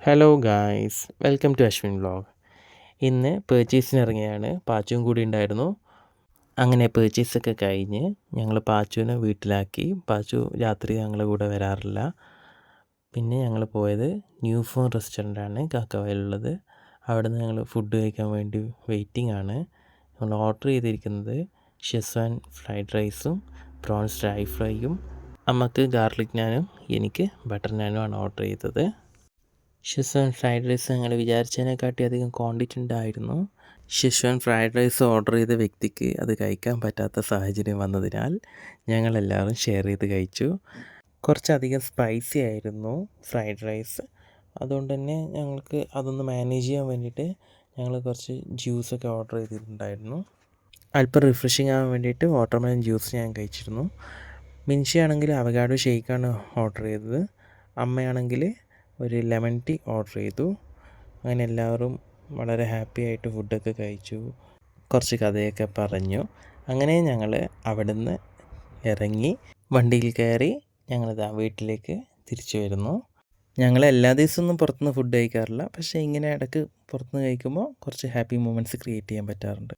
Hello guys, welcome to Ashwin vlog. ഇന്ന് പേർച്ചേസിനിറങ്ങിയാണ്. പാച്ചുവും കൂടി ഉണ്ടായിരുന്നു. അങ്ങനെ പേർച്ചേസൊക്കെ കഴിഞ്ഞ് ഞങ്ങൾ പാച്ചുവിനെ വീട്ടിലാക്കി. പാച്ചു രാത്രി ഞങ്ങളുടെ കൂടെ വരാറില്ല. പിന്നെ ഞങ്ങൾ പോയത് ന്യൂ ഫോൺ റെസ്റ്റോറൻ്റാണ് കാക്കവയലുള്ളത്. അവിടെ നിന്ന് ഞങ്ങൾ ഫുഡ് കഴിക്കാൻ വേണ്ടി വെയിറ്റിംഗ് ആണ്. ഞങ്ങൾ ഓർഡർ ചെയ്തിരിക്കുന്നത് ഷെസ്വാൻ ഫ്രൈഡ് റൈസും പ്രോൺസ് ഡ്രൈ ഫ്രൈയും, അമ്മക്ക് ഗാർലിക് നാനും എനിക്ക് ബട്ടർ നാനും ആണ് ഓർഡർ ചെയ്തത്. ഷെസ്വാൻ ഫ്രൈഡ് റൈസ് ഞങ്ങൾ വിചാരിച്ചതിനെക്കാട്ടി അധികം ക്വാണ്ടിറ്റി ഉണ്ടായിരുന്നു. ഷെസ്വാൻ ഫ്രൈഡ് റൈസ് ഓർഡർ ചെയ്ത വ്യക്തിക്ക് അത് കഴിക്കാൻ പറ്റാത്ത സാഹചര്യം വന്നതിനാൽ ഞങ്ങളെല്ലാവരും ഷെയർ ചെയ്ത് കഴിച്ചു. കുറച്ചധികം സ്പൈസി ആയിരുന്നു ഫ്രൈഡ് റൈസ്. അതുകൊണ്ട് തന്നെ ഞങ്ങൾക്ക് അതൊന്ന് മാനേജ് ചെയ്യാൻ വേണ്ടിയിട്ട് ഞങ്ങൾ കുറച്ച് ജ്യൂസൊക്കെ ഓർഡർ ചെയ്തിട്ടുണ്ടായിരുന്നു. അല്പം റിഫ്രഷിങ് ആവാൻ വേണ്ടിയിട്ട് വാട്ടർമെലൺ ജ്യൂസ് ഞാൻ കഴിച്ചിരുന്നു. മിൻഷിയാണെങ്കിൽ അവകാഡോ ഷേക്കാണ് ഓർഡർ ചെയ്തത്. അമ്മയാണെങ്കിൽ ഒരു ലെമൺ ടീ ഓർഡർ ചെയ്തു. അങ്ങനെ എല്ലാവരും വളരെ ഹാപ്പി ആയിട്ട് ഫുഡൊക്കെ കഴിച്ചു, കുറച്ച് കഥയൊക്കെ പറഞ്ഞു. അങ്ങനെ ഞങ്ങൾ അവിടെ നിന്ന് ഇറങ്ങി വണ്ടിയിൽ കയറി ഞങ്ങളിതാ വീട്ടിലേക്ക് തിരിച്ചു വരുന്നു. ഞങ്ങൾ എല്ലാ ദിവസമൊന്നും പുറത്തുനിന്ന് ഫുഡ് കഴിക്കാറില്ല, പക്ഷേ ഇങ്ങനെ ഇടയ്ക്ക് പുറത്തുനിന്ന് കഴിക്കുമ്പോൾ കുറച്ച് ഹാപ്പി മൊമെൻറ്റ്സ് ക്രിയേറ്റ് ചെയ്യാൻ പറ്റാറുണ്ട്.